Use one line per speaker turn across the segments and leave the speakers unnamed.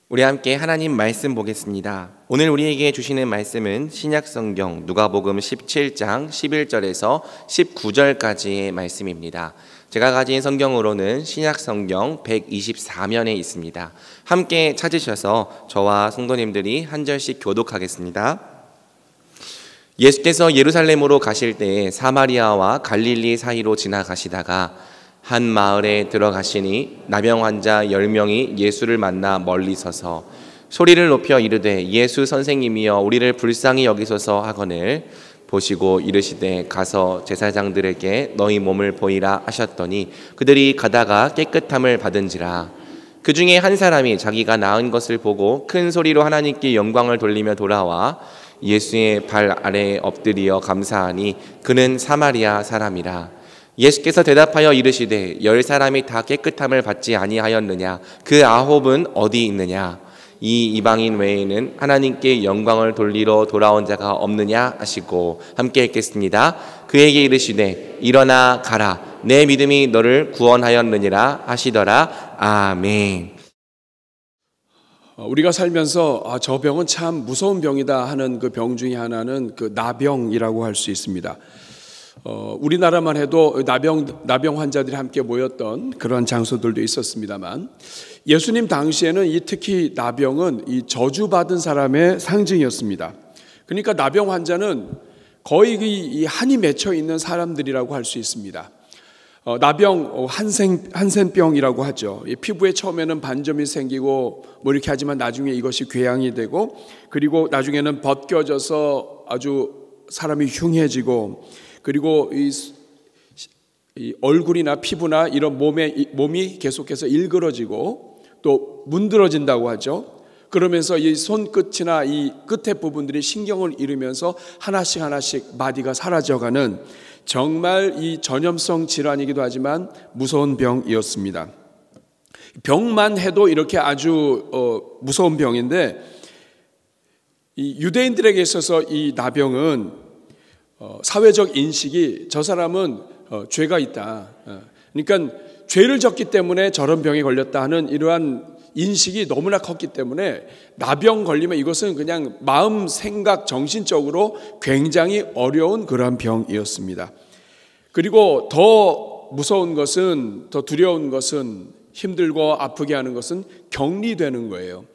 우리 함께 하나님 말씀 보겠습니다. 오늘 우리에게 주시는 말씀은 신약성경 누가복음 17장 11절에서 19절까지의 말씀입니다. 제가 가진 성경으로는 신약성경 124면에 있습니다. 함께 찾으셔서 저와 성도님들이 한 절씩 교독하겠습니다. 예수께서 예루살렘으로 가실 때에 사마리아와 갈릴리 사이로 지나가시다가 한 마을에 들어가시니 나병 환자 10명이 예수를 만나 멀리 서서 소리를 높여 이르되 예수 선생님이여 우리를 불쌍히 여기소서 하거늘 보시고 이르시되 가서 제사장들에게 너희 몸을 보이라 하셨더니 그들이 가다가 깨끗함을 받은지라. 그 중에 한 사람이 자기가 나은 것을 보고 큰 소리로 하나님께 영광을 돌리며 돌아와 예수의 발 아래에 엎드리어 감사하니 그는 사마리아 사람이라. 예수께서 대답하여 이르시되 10사람이 다 깨끗함을 받지 아니하였느냐? 그 9은 어디 있느냐? 이 이방인 외에는 하나님께 영광을 돌리러 돌아온 자가 없느냐 하시고 함께 읽겠습니다. 그에게 이르시되 일어나 가라 내 믿음이 너를 구원하였느니라 하시더라. 아멘.
우리가 살면서 저 병은 참 무서운 병이다 하는 그 병 중에 하나는 그 나병이라고 할 수 있습니다. 우리나라만 해도 나병 환자들이 함께 모였던 그런 장소들도 있었습니다만 예수님 당시에는 특히 나병은 이 저주받은 사람의 상징이었습니다. 그러니까 나병 환자는 거의 이 한이 맺혀 있는 사람들이라고 할 수 있습니다. 나병 한센병이라고 하죠. 피부에 처음에는 반점이 생기고 뭐 이렇게 하지만 나중에 이것이 궤양이 되고 그리고 나중에는 벗겨져서 아주 사람이 흉해지고 그리고 이 얼굴이나 피부나 이런 몸이 계속해서 일그러지고 또 문드러진다고 하죠. 그러면서 이 손끝이나 이 끝에 부분들이 신경을 잃으면서 하나씩 마디가 사라져가는 정말 이 전염성 질환이기도 하지만 무서운 병이었습니다. 병만 해도 이렇게 아주 무서운 병인데 이 유대인들에게 있어서 이 나병은 사회적 인식이 저 사람은 죄가 있다. 그러니까 죄를 졌기 때문에 저런 병에 걸렸다 하는 이러한 인식이 너무나 컸기 때문에 나병 걸리면 이것은 그냥 마음, 생각, 정신적으로 굉장히 어려운 그러한 병이었습니다. 그리고 더 무서운 것은, 더 두려운 것은, 힘들고 아프게 하는 것은 격리되는 거예요.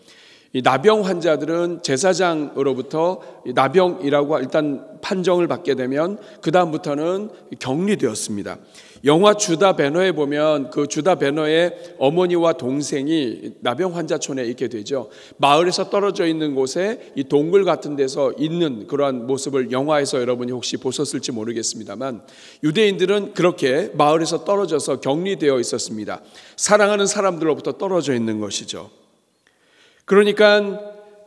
이 나병 환자들은 제사장으로부터 나병이라고 일단 판정을 받게 되면 그 다음부터는 격리되었습니다. 영화 주다 베너에 보면 그 주다 베너의 어머니와 동생이 나병 환자촌에 있게 되죠. 마을에서 떨어져 있는 곳에 이 동굴 같은 데서 있는 그러한 모습을 영화에서 여러분이 혹시 보셨을지 모르겠습니다만 유대인들은 그렇게 마을에서 떨어져서 격리되어 있었습니다. 사랑하는 사람들로부터 떨어져 있는 것이죠. 그러니까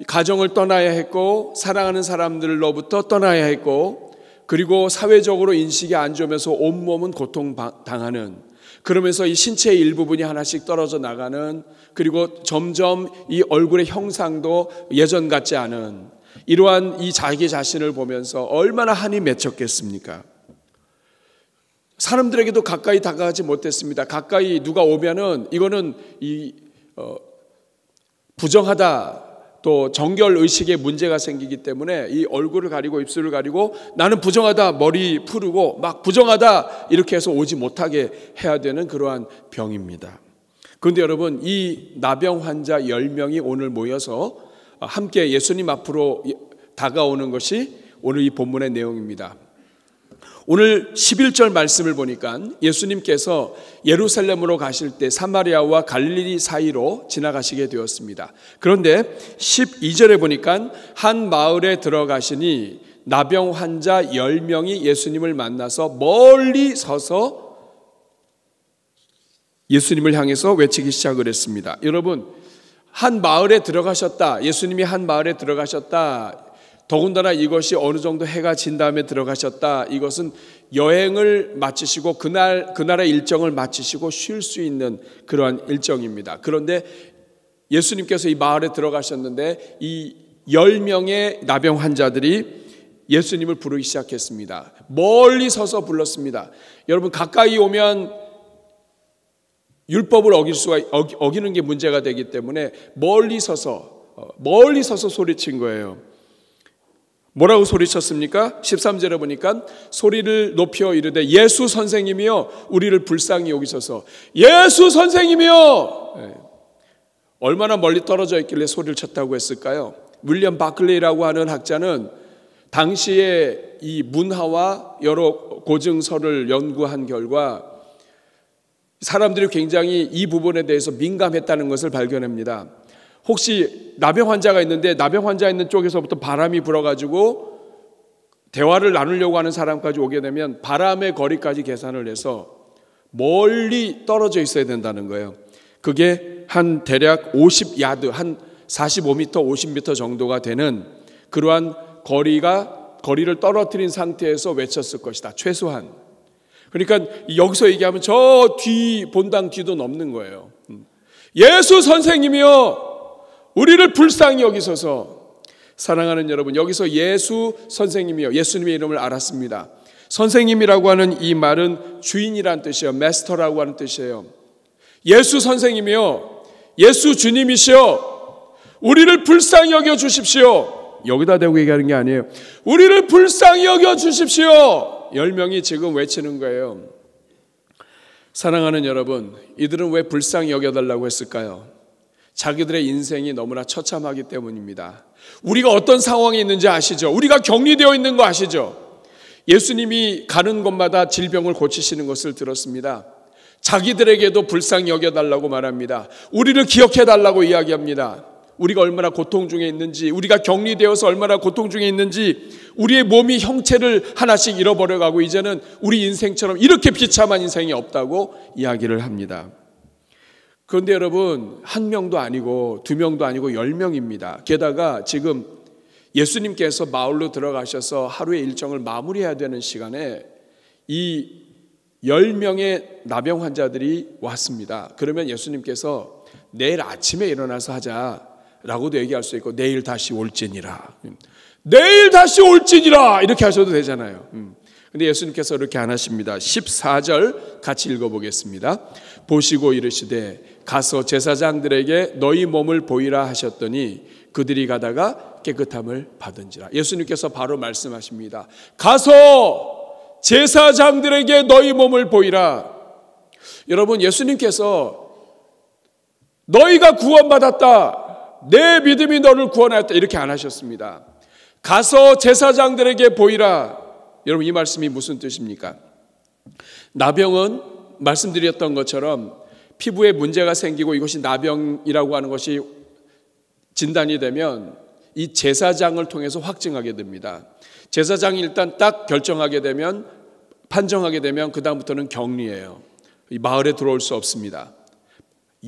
가정을 떠나야 했고 사랑하는 사람들로부터 떠나야 했고 그리고 사회적으로 인식이 안 좋으면서 온몸은 고통당하는 그러면서 이 신체의 일부분이 하나씩 떨어져 나가는 그리고 점점 이 얼굴의 형상도 예전 같지 않은 이러한 이 자기 자신을 보면서 얼마나 한이 맺혔겠습니까? 사람들에게도 가까이 다가가지 못했습니다. 가까이 누가 오면은 이거는 부정하다 또 정결의식에 문제가 생기기 때문에 이 얼굴을 가리고 입술을 가리고 나는 부정하다 머리 푸르고 막 부정하다 이렇게 해서 오지 못하게 해야 되는 그러한 병입니다. 그런데 여러분 이 나병 환자 10명이 오늘 모여서 함께 예수님 앞으로 다가오는 것이 오늘 이 본문의 내용입니다. 오늘 11절 말씀을 보니까 예수님께서 예루살렘으로 가실 때 사마리아와 갈릴리 사이로 지나가시게 되었습니다. 그런데 12절에 보니까 한 마을에 들어가시니 나병 환자 10명이 예수님을 만나서 멀리 서서 예수님을 향해서 외치기 시작을 했습니다. 여러분 한 마을에 들어가셨다. 예수님이 한 마을에 들어가셨다. 더군다나 이것이 어느 정도 해가 진 다음에 들어가셨다. 이것은 여행을 마치시고 그날의 일정을 마치시고 쉴 수 있는 그러한 일정입니다. 그런데 예수님께서 이 마을에 들어가셨는데 이 10명의 나병 환자들이 예수님을 부르기 시작했습니다. 멀리 서서 불렀습니다. 여러분 가까이 오면 율법을 어기는 게 문제가 되기 때문에 멀리 서서 소리친 거예요. 뭐라고 소리쳤습니까? 13절에 보니까 소리를 높여 이르되 예수 선생님이여 우리를 불쌍히 여기소서. 예수 선생님이여. 얼마나 멀리 떨어져 있길래 소리를 쳤다고 했을까요? 윌리엄 바클레이라고 하는 학자는 당시에 이 문화와 여러 고증서를 연구한 결과 사람들이 굉장히 이 부분에 대해서 민감했다는 것을 발견합니다. 혹시 나병 환자가 있는데 나병 환자 있는 쪽에서부터 바람이 불어가지고 대화를 나누려고 하는 사람까지 오게 되면 바람의 거리까지 계산을 해서 멀리 떨어져 있어야 된다는 거예요. 그게 한 대략 50야드, 한 45m, 50m 정도가 되는 그러한 거리를 떨어뜨린 상태에서 외쳤을 것이다. 최소한. 그러니까 여기서 얘기하면 저 뒤, 본당 뒤도 넘는 거예요. 예수 선생님이여 우리를 불쌍히 여기소서. 사랑하는 여러분, 여기서 예수 선생님이요, 예수님의 이름을 알았습니다. 선생님이라고 하는 이 말은 주인이란 뜻이에요. 마스터라고 하는 뜻이에요. 예수 선생님이요, 예수 주님이시여 우리를 불쌍히 여겨 주십시오. 여기다 대고 얘기하는 게 아니에요. 우리를 불쌍히 여겨 주십시오. 10명이 지금 외치는 거예요. 사랑하는 여러분, 이들은 왜 불쌍히 여겨달라고 했을까요? 자기들의 인생이 너무나 처참하기 때문입니다. 우리가 어떤 상황에 있는지 아시죠? 우리가 격리되어 있는 거 아시죠? 예수님이 가는 곳마다 질병을 고치시는 것을 들었습니다. 자기들에게도 불쌍히 여겨달라고 말합니다. 우리를 기억해달라고 이야기합니다. 우리가 얼마나 고통 중에 있는지, 우리가 격리되어서 얼마나 고통 중에 있는지, 우리의 몸이 형체를 하나씩 잃어버려가고 이제는 우리 인생처럼 이렇게 비참한 인생이 없다고 이야기를 합니다. 그런데 여러분, 1명도 아니고 2명도 아니고 10명입니다. 게다가 지금 예수님께서 마을로 들어가셔서 하루의 일정을 마무리해야 되는 시간에 이 10명의 나병 환자들이 왔습니다. 그러면 예수님께서 내일 아침에 일어나서 하자라고도 얘기할 수 있고 내일 다시 올지니라, 내일 다시 올지니라 이렇게 하셔도 되잖아요. 근데 예수님께서 이렇게 안 하십니다. 14절 같이 읽어보겠습니다. 보시고 이르시되 가서 제사장들에게 너희 몸을 보이라 하셨더니 그들이 가다가 깨끗함을 받은지라. 예수님께서 바로 말씀하십니다. 가서 제사장들에게 너희 몸을 보이라. 여러분, 예수님께서 너희가 구원받았다, 내 믿음이 너를 구원하였다 이렇게 안 하셨습니다. 가서 제사장들에게 보이라. 여러분, 이 말씀이 무슨 뜻입니까? 나병은 말씀드렸던 것처럼 피부에 문제가 생기고 이것이 나병이라고 하는 것이 진단이 되면 이 제사장을 통해서 확증하게 됩니다. 제사장이 일단 딱 결정하게 되면, 판정하게 되면 그 다음부터는 격리예요. 이 마을에 들어올 수 없습니다.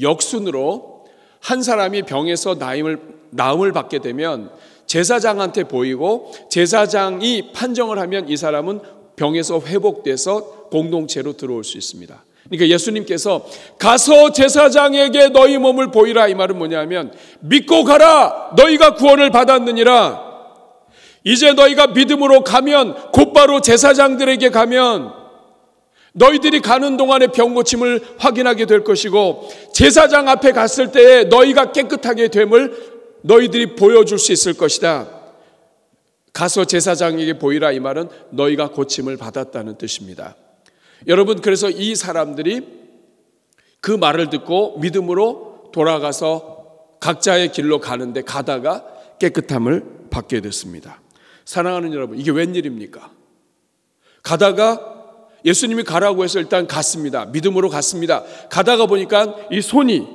역순으로 한 사람이 병에서 나음을 받게 되면 제사장한테 보이고 제사장이 판정을 하면 이 사람은 병에서 회복돼서 공동체로 들어올 수 있습니다. 그러니까 예수님께서 가서 제사장에게 너희 몸을 보이라, 이 말은 뭐냐면 믿고 가라, 너희가 구원을 받았느니라. 이제 너희가 믿음으로 가면, 곧바로 제사장들에게 가면 너희들이 가는 동안에 병 고침을 확인하게 될 것이고 제사장 앞에 갔을 때에 너희가 깨끗하게 됨을 너희들이 보여줄 수 있을 것이다. 가서 제사장에게 보이라, 이 말은 너희가 고침을 받았다는 뜻입니다. 여러분, 그래서 이 사람들이 그 말을 듣고 믿음으로 돌아가서 각자의 길로 가는데 가다가 깨끗함을 받게 됐습니다. 사랑하는 여러분, 이게 웬일입니까? 가다가 예수님이 가라고 해서 일단 갔습니다. 믿음으로 갔습니다. 가다가 보니까 이 손이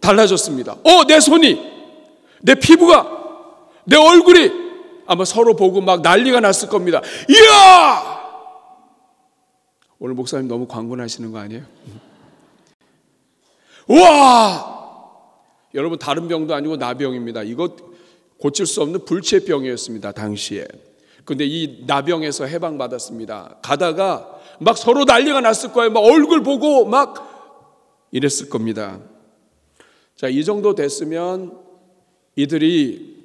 달라졌습니다. 내 손이, 내 피부가, 내 얼굴이, 아마 서로 보고 막 난리가 났을 겁니다. 이야! 오늘 목사님 너무 광분하시는 거 아니에요? 우와! 여러분, 다른 병도 아니고 나병입니다. 이거 고칠 수 없는 불치병이었습니다, 당시에. 근데 이 나병에서 해방받았습니다. 가다가 막 서로 난리가 났을 거예요. 막 얼굴 보고 막 이랬을 겁니다. 자, 이 정도 됐으면 이들이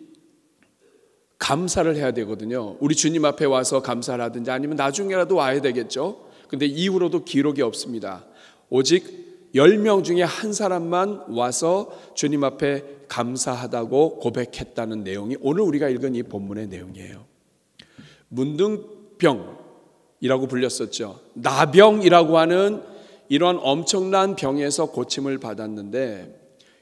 감사를 해야 되거든요. 우리 주님 앞에 와서 감사를 하든지 아니면 나중에라도 와야 되겠죠. 근데 이후로도 기록이 없습니다. 오직 10명 중에 한 사람만 와서 주님 앞에 감사하다고 고백했다는 내용이 오늘 우리가 읽은 이 본문의 내용이에요. 문둥병이라고 불렸었죠. 나병이라고 하는 이런 엄청난 병에서 고침을 받았는데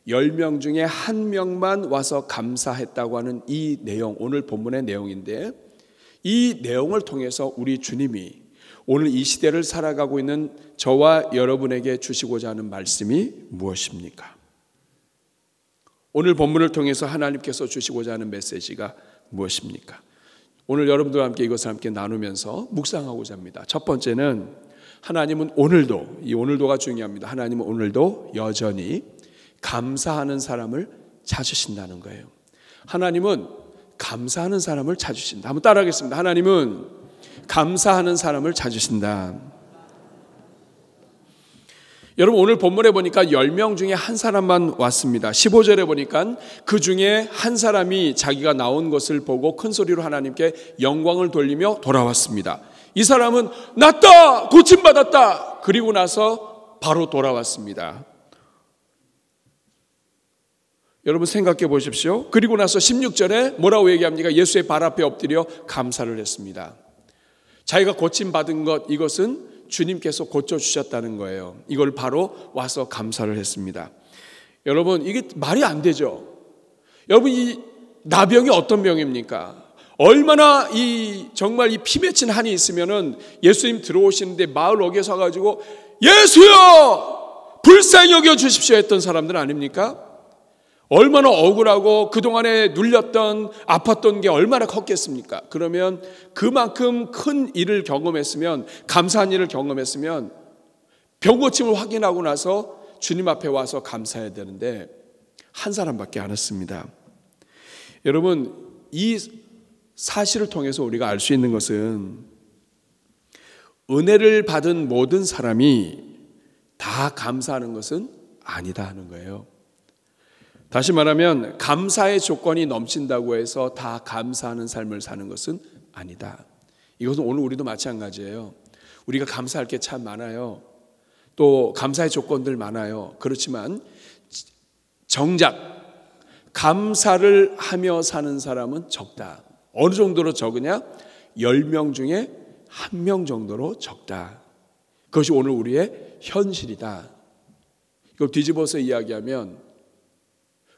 10명 중에 한 명만 와서 감사했다고 하는 이 내용, 오늘 본문의 내용인데, 이 내용을 통해서 우리 주님이 오늘 이 시대를 살아가고 있는 저와 여러분에게 주시고자 하는 말씀이 무엇입니까? 오늘 본문을 통해서 하나님께서 주시고자 하는 메시지가 무엇입니까? 오늘 여러분들과 함께 이것을 함께 나누면서 묵상하고자 합니다. 첫 번째는 하나님은 오늘도, 이 오늘도가 중요합니다. 하나님은 오늘도 여전히 감사하는 사람을 찾으신다는 거예요. 하나님은 감사하는 사람을 찾으신다. 한번 따라하겠습니다. 하나님은 감사하는 사람을 찾으신다. 여러분, 오늘 본문에 보니까 10명 중에 한 사람만 왔습니다. 15절에 보니까 그 중에 한 사람이 자기가 나온 것을 보고 큰 소리로 하나님께 영광을 돌리며 돌아왔습니다. 이 사람은 낫다! 고침받았다! 그리고 나서 바로 돌아왔습니다. 여러분 생각해 보십시오. 그리고 나서 16절에 뭐라고 얘기합니까? 예수의 발 앞에 엎드려 감사를 했습니다. 자기가 고침받은 것, 이것은 주님께서 고쳐주셨다는 거예요. 이걸 바로 와서 감사를 했습니다. 여러분, 이게 말이 안 되죠. 여러분, 이 나병이 어떤 병입니까? 얼마나 정말 이 피 맺힌 한이 있으면은 예수님 들어오시는데 마을 옥에 서가지고 예수여! 불쌍히 여겨 주십시오 했던 사람들 아닙니까? 얼마나 억울하고 그동안에 눌렸던, 아팠던 게 얼마나 컸겠습니까? 그러면 그만큼 큰 일을 경험했으면, 감사한 일을 경험했으면 병 고침을 확인하고 나서 주님 앞에 와서 감사해야 되는데 한 사람밖에 안 왔습니다. 여러분, 이 사실을 통해서 우리가 알 수 있는 것은 은혜를 받은 모든 사람이 다 감사하는 것은 아니다 하는 거예요. 다시 말하면 감사의 조건이 넘친다고 해서 다 감사하는 삶을 사는 것은 아니다. 이것은 오늘 우리도 마찬가지예요. 우리가 감사할 게 참 많아요. 또 감사의 조건들 많아요. 그렇지만 정작 감사를 하며 사는 사람은 적다. 어느 정도로 적으냐? 10명 중에 1명 정도로 적다. 그것이 오늘 우리의 현실이다. 이걸 뒤집어서 이야기하면,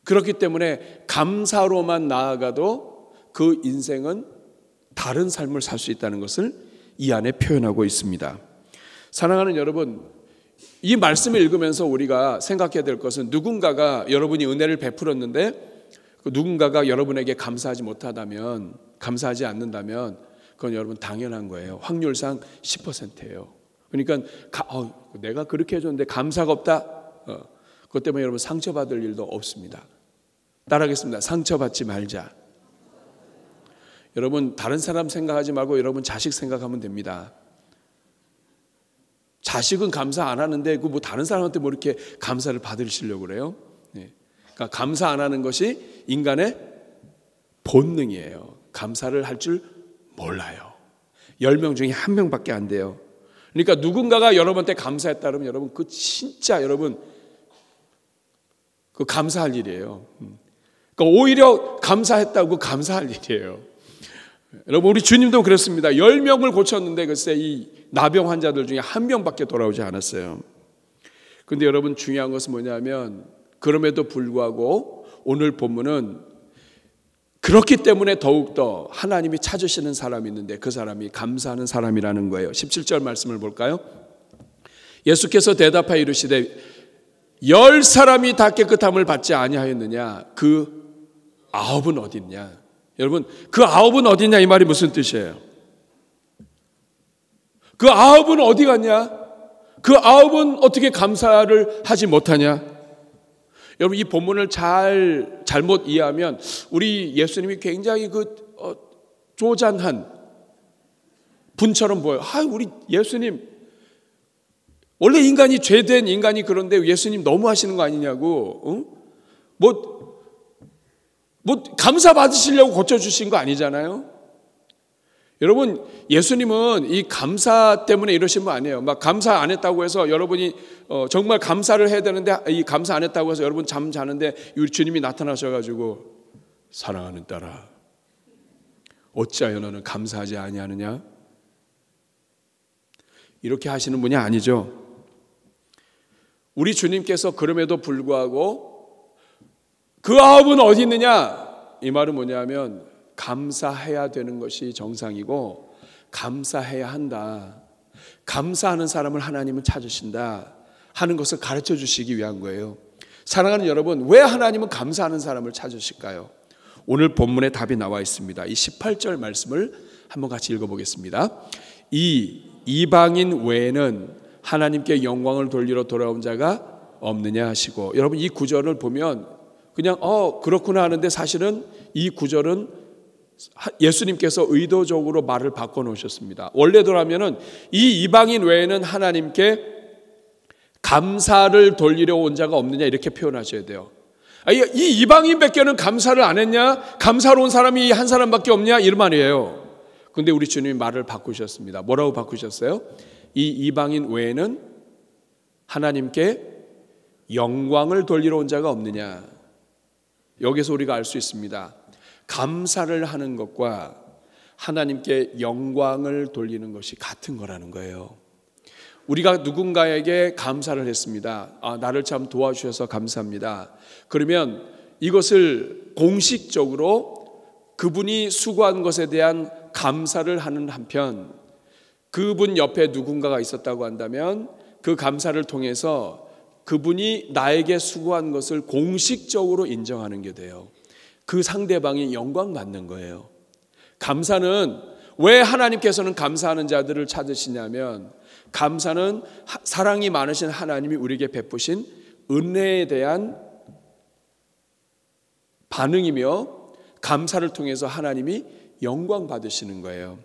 그렇기 때문에 감사로만 나아가도 그 인생은 다른 삶을 살 수 있다는 것을 이 안에 표현하고 있습니다. 사랑하는 여러분, 이 말씀을 읽으면서 우리가 생각해야 될 것은, 누군가가 여러분이 은혜를 베풀었는데 누군가가 여러분에게 감사하지 못하다면, 감사하지 않는다면 그건 여러분 당연한 거예요. 확률상 10%예요. 그러니까 내가 그렇게 해줬는데 감사가 없다? 그것 때문에 여러분 상처받을 일도 없습니다. 따라하겠습니다. 상처받지 말자. 여러분, 다른 사람 생각하지 말고 여러분 자식 생각하면 됩니다. 자식은 감사 안 하는데 뭐 다른 사람한테 뭐 이렇게 감사를 받으시려고 그래요? 네. 그러니까 감사 안 하는 것이 인간의 본능이에요. 감사를 할 줄 몰라요. 10명 중에 1명밖에 안 돼요. 그러니까 누군가가 여러분한테 감사했다 그러면 여러분 그 진짜 여러분 그 감사할 일이에요. 그러니까 오히려 감사했다고 감사할 일이에요. 여러분, 우리 주님도 그렇습니다. 10명을 고쳤는데 글쎄 이 나병 환자들 중에 1명밖에 돌아오지 않았어요. 그런데 여러분, 중요한 것은 뭐냐면, 그럼에도 불구하고 오늘 본문은 그렇기 때문에 더욱더 하나님이 찾으시는 사람이 있는데 그 사람이 감사하는 사람이라는 거예요. 17절 말씀을 볼까요? 예수께서 대답하여 이르시되 10사람이 다 깨끗함을 받지 아니하였느냐? 그 9은 어디 있냐? 여러분, 그 9은 어디 있냐? 이 말이 무슨 뜻이에요? 그 9은 어디 갔냐? 그 9은 어떻게 감사를 하지 못하냐? 여러분, 이 본문을 잘못 이해하면 우리 예수님이 굉장히 쪼잔한 분처럼 보여요. 우리 예수님 원래 인간이 죄된 인간이 그런데 예수님 너무 하시는 거 아니냐고. 응? 뭐 감사 받으시려고 고쳐주신 거 아니잖아요. 여러분, 예수님은 이 감사 때문에 이러신 분 아니에요. 막 감사 안 했다고 해서 여러분이 정말 감사를 해야 되는데 이 감사 안 했다고 해서 여러분 잠 자는데 우리 주님이 나타나셔가지고 사랑하는 딸아 어찌하여 너는 감사하지 아니하느냐? 이렇게 하시는 분이 아니죠. 우리 주님께서 그럼에도 불구하고 그 아홉은 어디 있느냐? 이 말은 뭐냐면 감사해야 되는 것이 정상이고 감사해야 한다. 감사하는 사람을 하나님은 찾으신다 하는 것을 가르쳐 주시기 위한 거예요. 사랑하는 여러분, 왜 하나님은 감사하는 사람을 찾으실까요? 오늘 본문에 답이 나와 있습니다. 이 18절 말씀을 한번 같이 읽어보겠습니다. 이 이방인 외에는 하나님께 영광을 돌리러 돌아온 자가 없느냐 하시고, 여러분 이 구절을 보면 그냥 그렇구나 하는데 사실은 이 구절은 예수님께서 의도적으로 말을 바꿔놓으셨습니다. 원래대로라면은 이 이방인 외에는 하나님께 감사를 돌리려 온 자가 없느냐 이렇게 표현하셔야 돼요. 이 이방인밖에는 감사를 안 했냐? 감사로 온 사람이 한 사람밖에 없냐? 이런 말이에요. 근데 우리 주님이 말을 바꾸셨습니다. 뭐라고 바꾸셨어요? 이 이방인 외에는 하나님께 영광을 돌리러 온 자가 없느냐? 여기서 우리가 알 수 있습니다. 감사를 하는 것과 하나님께 영광을 돌리는 것이 같은 거라는 거예요. 우리가 누군가에게 감사를 했습니다. 나를 참 도와주셔서 감사합니다. 그러면 이것을 공식적으로 그분이 수고한 것에 대한 감사를 하는 한편, 그분 옆에 누군가가 있었다고 한다면 그 감사를 통해서 그분이 나에게 수고한 것을 공식적으로 인정하는 게 돼요. 그 상대방이 영광 받는 거예요. 감사는 왜 하나님께서는 감사하는 자들을 찾으시냐면, 감사는 사랑이 많으신 하나님이 우리에게 베푸신 은혜에 대한 반응이며, 감사를 통해서 하나님이 영광 받으시는 거예요.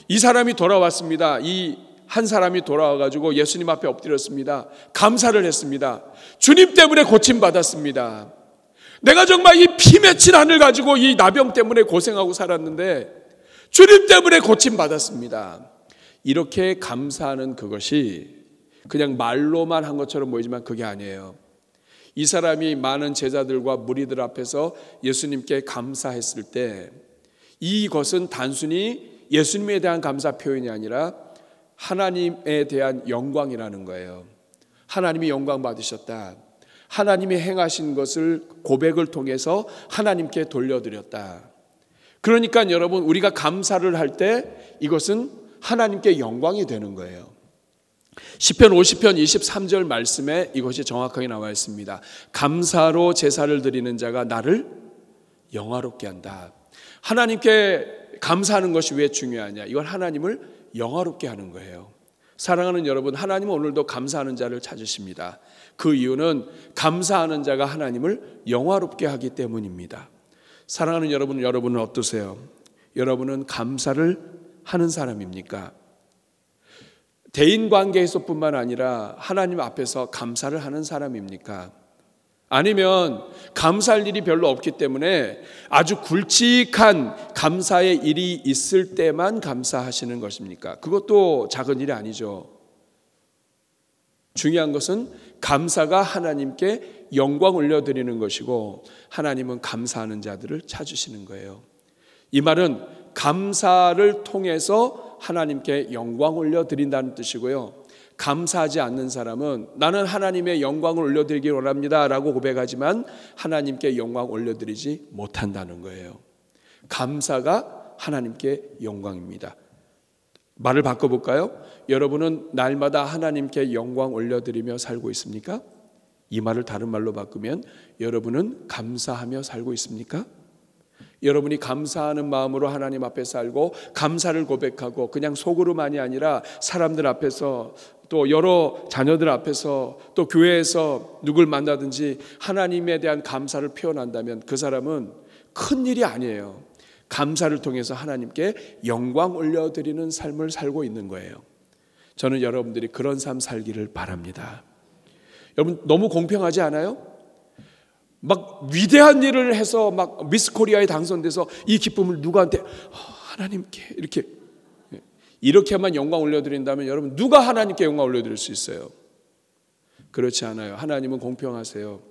이 사람이 돌아왔습니다. 이 한 사람이 돌아와가지고 예수님 앞에 엎드렸습니다. 감사를 했습니다. 주님 때문에 고침받았습니다. 내가 정말 이 피 맺힌 하늘 가지고 이 나병 때문에 고생하고 살았는데 주님 때문에 고침받았습니다. 이렇게 감사하는 그것이 그냥 말로만 한 것처럼 보이지만 그게 아니에요. 이 사람이 많은 제자들과 무리들 앞에서 예수님께 감사했을 때 이것은 단순히 예수님에 대한 감사 표현이 아니라 하나님에 대한 영광이라는 거예요. 하나님이 영광 받으셨다. 하나님이 행하신 것을 고백을 통해서 하나님께 돌려드렸다. 그러니까 여러분, 우리가 감사를 할 때 이것은 하나님께 영광이 되는 거예요. 시편 50편 23절 말씀에 이것이 정확하게 나와 있습니다. 감사로 제사를 드리는 자가 나를 영화롭게 한다. 하나님께 감사하는 것이 왜 중요하냐? 이건 하나님을 영화롭게 하는 거예요. 사랑하는 여러분, 하나님은 오늘도 감사하는 자를 찾으십니다. 그 이유는 감사하는 자가 하나님을 영화롭게 하기 때문입니다. 사랑하는 여러분, 여러분은 어떠세요? 여러분은 감사를 하는 사람입니까? 대인관계에서뿐만 아니라 하나님 앞에서 감사를 하는 사람입니까? 아니면 감사할 일이 별로 없기 때문에 아주 굵직한 감사의 일이 있을 때만 감사하시는 것입니까? 그것도 작은 일이 아니죠. 중요한 것은 감사가 하나님께 영광 올려드리는 것이고, 하나님은 감사하는 자들을 찾으시는 거예요. 이 말은 감사를 통해서 하나님께 영광 올려드린다는 뜻이고요. 감사하지 않는 사람은 나는 하나님의 영광을 올려드리기 원합니다 라고 고백하지만 하나님께 영광 올려드리지 못한다는 거예요. 감사가 하나님께 영광입니다. 말을 바꿔볼까요? 여러분은 날마다 하나님께 영광 올려드리며 살고 있습니까? 이 말을 다른 말로 바꾸면 여러분은 감사하며 살고 있습니까? 여러분이 감사하는 마음으로 하나님 앞에 살고 감사를 고백하고 그냥 속으로만이 아니라 사람들 앞에서 또 여러 자녀들 앞에서 또 교회에서 누굴 만나든지 하나님에 대한 감사를 표현한다면 그 사람은 큰 일이 아니에요. 감사를 통해서 하나님께 영광 올려드리는 삶을 살고 있는 거예요. 저는 여러분들이 그런 삶 살기를 바랍니다. 여러분, 너무 공평하지 않아요? 막 위대한 일을 해서 막 미스 코리아에 당선돼서 이 기쁨을 누구한테 하나님께 이렇게 이렇게만 영광 올려드린다면 여러분 누가 하나님께 영광 올려드릴 수 있어요? 그렇지 않아요. 하나님은 공평하세요.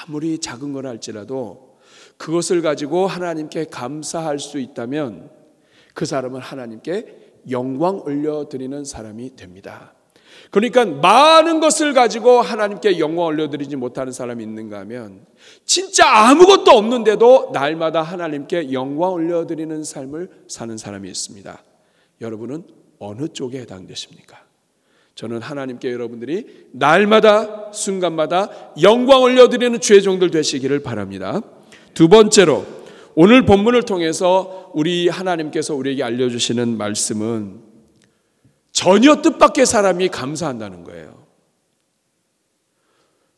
아무리 작은 걸 할지라도 그것을 가지고 하나님께 감사할 수 있다면 그 사람은 하나님께 영광 올려드리는 사람이 됩니다. 그러니까 많은 것을 가지고 하나님께 영광 올려드리지 못하는 사람이 있는가 하면 진짜 아무것도 없는데도 날마다 하나님께 영광 올려드리는 삶을 사는 사람이 있습니다. 여러분은 어느 쪽에 해당되십니까? 저는 하나님께 여러분들이 날마다 순간마다 영광 올려드리는 주의 종들 되시기를 바랍니다. 두 번째로 오늘 본문을 통해서 우리 하나님께서 우리에게 알려주시는 말씀은 전혀 뜻밖의 사람이 감사한다는 거예요.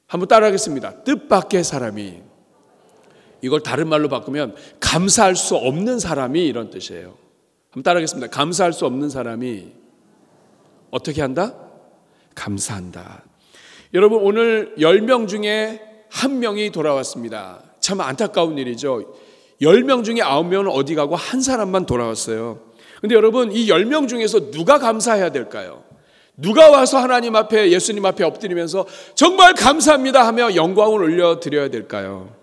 한번 따라하겠습니다. 뜻밖의 사람이. 이걸 다른 말로 바꾸면 감사할 수 없는 사람이 이런 뜻이에요. 한번 따라하겠습니다. 감사할 수 없는 사람이 어떻게 한다? 감사한다. 여러분 오늘 10명 중에 1명이 돌아왔습니다. 참 안타까운 일이죠. 10명 중에 9명은 어디 가고 한 사람만 돌아왔어요. 근데 여러분 이 10명 중에서 누가 감사해야 될까요? 누가 와서 하나님 앞에 예수님 앞에 엎드리면서 정말 감사합니다 하며 영광을 올려드려야 될까요?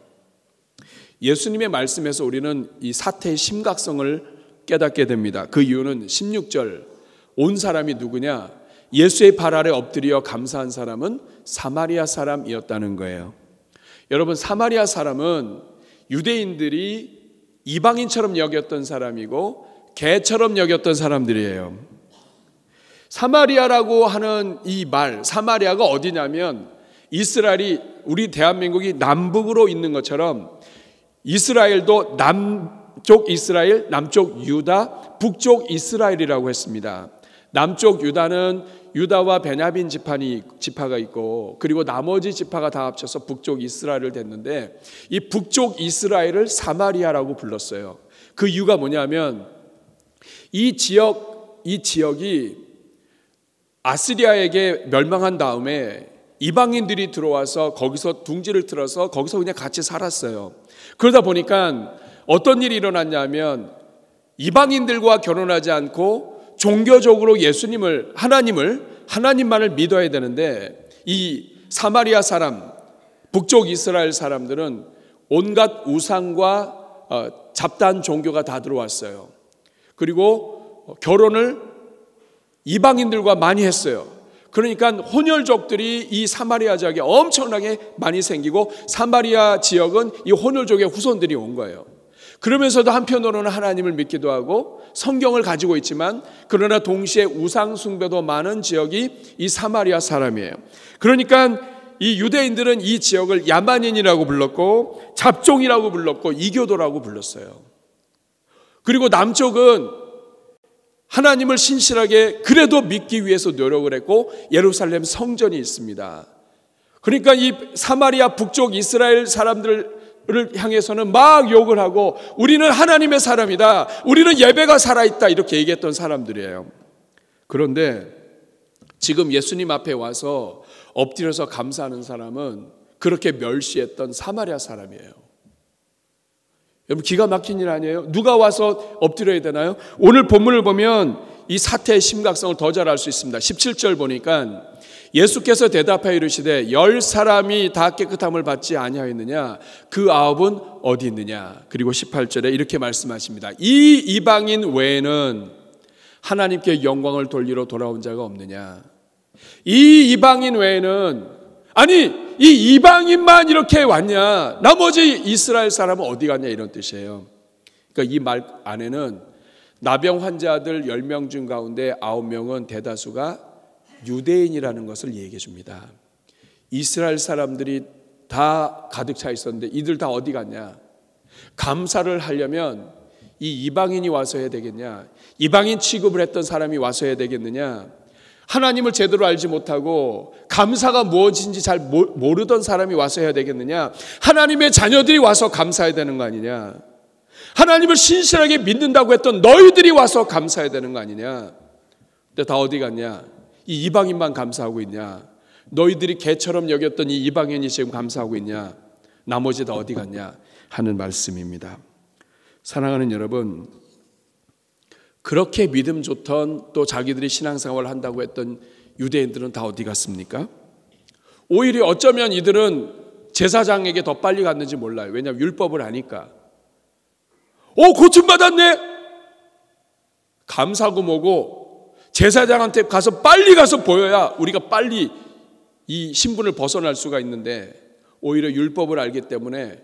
예수님의 말씀에서 우리는 이 사태의 심각성을 깨닫게 됩니다. 그 이유는 16절 온 사람이 누구냐? 예수의 발 아래 엎드려 감사한 사람은 사마리아 사람이었다는 거예요. 여러분 사마리아 사람은 유대인들이 이방인처럼 여겼던 사람이고 개처럼 여겼던 사람들이에요. 사마리아라고 하는 이 말, 사마리아가 어디냐면 이스라엘이 우리 대한민국이 남북으로 있는 것처럼 이스라엘도 남쪽 이스라엘, 남쪽 유다, 북쪽 이스라엘이라고 했습니다. 남쪽 유다는 유다와 베냐민 지파가 있고 그리고 나머지 지파가 다 합쳐서 북쪽 이스라엘을 됐는데 이 북쪽 이스라엘을 사마리아라고 불렀어요. 그 이유가 뭐냐면 이 지역이 아시리아에게 멸망한 다음에 이방인들이 들어와서 거기서 둥지를 틀어서 거기서 그냥 같이 살았어요. 그러다 보니까 어떤 일이 일어났냐면 이방인들과 결혼하지 않고 종교적으로 하나님만을 믿어야 되는데 이 사마리아 사람, 북쪽 이스라엘 사람들은 온갖 우상과 잡다한 종교가 다 들어왔어요. 그리고 결혼을 이방인들과 많이 했어요. 그러니까 혼혈족들이 이 사마리아 지역에 엄청나게 많이 생기고 사마리아 지역은 이 혼혈족의 후손들이 온 거예요. 그러면서도 한편으로는 하나님을 믿기도 하고 성경을 가지고 있지만 그러나 동시에 우상 숭배도 많은 지역이 이 사마리아 사람이에요. 그러니까 이 유대인들은 이 지역을 야만인이라고 불렀고 잡종이라고 불렀고 이교도라고 불렀어요. 그리고 남쪽은 하나님을 신실하게 그래도 믿기 위해서 노력을 했고 예루살렘 성전이 있습니다. 그러니까 이 사마리아 북쪽 이스라엘 사람들을 향해서는 막 욕을 하고 우리는 하나님의 사람이다, 우리는 예배가 살아있다 이렇게 얘기했던 사람들이에요. 그런데 지금 예수님 앞에 와서 엎드려서 감사하는 사람은 그렇게 멸시했던 사마리아 사람이에요. 여러분 기가 막힌 일 아니에요? 누가 와서 엎드려야 되나요? 오늘 본문을 보면 이 사태의 심각성을 더 잘 알 수 있습니다. 17절 보니까 예수께서 대답하여 이르시되 10사람이 다 깨끗함을 받지 아니하였느냐? 그 9은 어디 있느냐? 그리고 18절에 이렇게 말씀하십니다. 이 이방인 외에는 하나님께 영광을 돌리러 돌아온 자가 없느냐? 이 이방인 외에는 아니 이 이방인만 이렇게 왔냐? 나머지 이스라엘 사람은 어디 갔냐? 이런 뜻이에요. 그러니까 이 말 안에는 나병 환자들 10명 중 가운데 9명은 대다수가 유대인이라는 것을 얘기해 줍니다. 이스라엘 사람들이 다 가득 차 있었는데 이들 다 어디 갔냐? 감사를 하려면 이 이방인이 와서 해야 되겠냐? 이방인 취급을 했던 사람이 와서 해야 되겠느냐? 하나님을 제대로 알지 못하고 감사가 무엇인지 잘 모르던 사람이 와서 해야 되겠느냐? 하나님의 자녀들이 와서 감사해야 되는 거 아니냐? 하나님을 신실하게 믿는다고 했던 너희들이 와서 감사해야 되는 거 아니냐? 근데 다 어디 갔냐? 이 이방인만 감사하고 있냐? 너희들이 개처럼 여겼던 이 이방인이 지금 감사하고 있냐? 나머지 다 어디 갔냐? 하는 말씀입니다. 사랑하는 여러분, 그렇게 믿음 좋던 또 자기들이 신앙생활을 한다고 했던 유대인들은 다 어디 갔습니까? 오히려 어쩌면 이들은 제사장에게 더 빨리 갔는지 몰라요. 왜냐하면 율법을 아니까. 고침받았네. 감사고 뭐고 제사장한테 가서 빨리 가서 보여야 우리가 빨리 이 신분을 벗어날 수가 있는데, 오히려 율법을 알기 때문에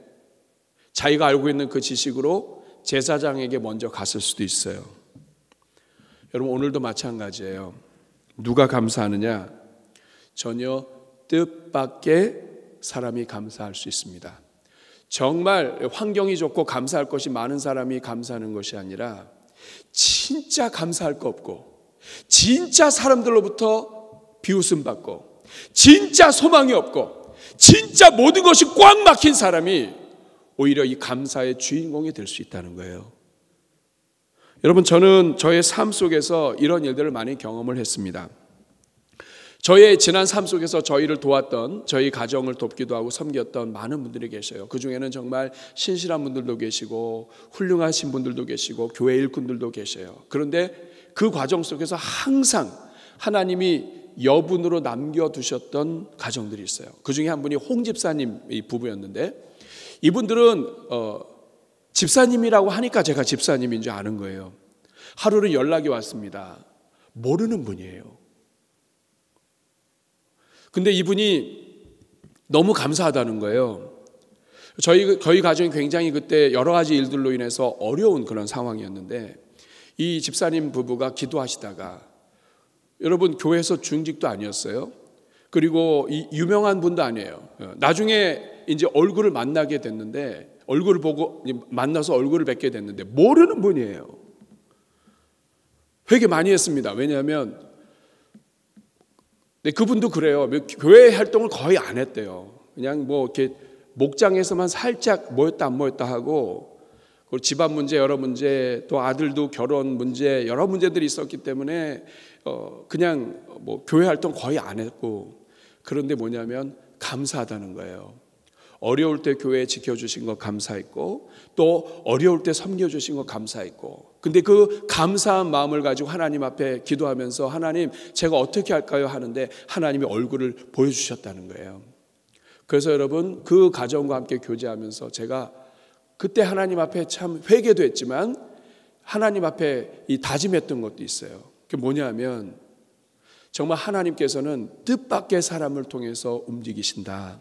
자기가 알고 있는 그 지식으로 제사장에게 먼저 갔을 수도 있어요. 여러분, 오늘도 마찬가지예요. 누가 감사하느냐? 전혀 뜻밖의 사람이 감사할 수 있습니다. 정말 환경이 좋고 감사할 것이 많은 사람이 감사하는 것이 아니라, 진짜 감사할 거 없고 진짜 사람들로부터 비웃음 받고 진짜 소망이 없고 진짜 모든 것이 꽉 막힌 사람이 오히려 이 감사의 주인공이 될 수 있다는 거예요. 여러분, 저는 저의 삶 속에서 이런 일들을 많이 경험을 했습니다. 저의 지난 삶 속에서 저희를 도왔던, 저희 가정을 돕기도 하고 섬겼던 많은 분들이 계셔요. 그 중에는 정말 신실한 분들도 계시고 훌륭하신 분들도 계시고 교회 일꾼들도 계셔요. 그런데 그 과정 속에서 항상 하나님이 여분으로 남겨두셨던 가정들이 있어요. 그 중에 한 분이 홍 집사님 부부였는데, 이분들은 집사님이라고 하니까 제가 집사님인 줄 아는 거예요. 하루는 연락이 왔습니다. 모르는 분이에요. 근데 이분이 너무 감사하다는 거예요. 저희 가정이 굉장히 그때 여러 가지 일들로 인해서 어려운 그런 상황이었는데, 이 집사님 부부가 기도하시다가, 여러분, 교회에서 중직도 아니었어요. 그리고 유명한 분도 아니에요. 나중에 이제 얼굴을 만나게 됐는데, 얼굴을 보고 만나서 얼굴을 뵙게 됐는데 모르는 분이에요. 회개 많이 했습니다. 왜냐하면 그분도 그래요. 교회 활동을 거의 안 했대요. 그냥 뭐 이렇게 목장에서만 살짝 모였다 안 모였다 하고, 그리고 집안 문제 여러 문제, 또 아들도 결혼 문제 여러 문제들이 있었기 때문에 그냥 뭐 교회 활동 거의 안 했고, 그런데 뭐냐면 감사하다는 거예요. 어려울 때 교회 지켜주신 거 감사했고, 또 어려울 때 섬겨주신 거 감사했고, 근데 그 감사한 마음을 가지고 하나님 앞에 기도하면서, 하나님 제가 어떻게 할까요? 하는데 하나님이 얼굴을 보여주셨다는 거예요. 그래서 여러분, 그 가정과 함께 교제하면서 제가 그때 하나님 앞에 참 회개도 했지만 하나님 앞에 이 다짐했던 것도 있어요. 그게 뭐냐면, 정말 하나님께서는 뜻밖의 사람을 통해서 움직이신다.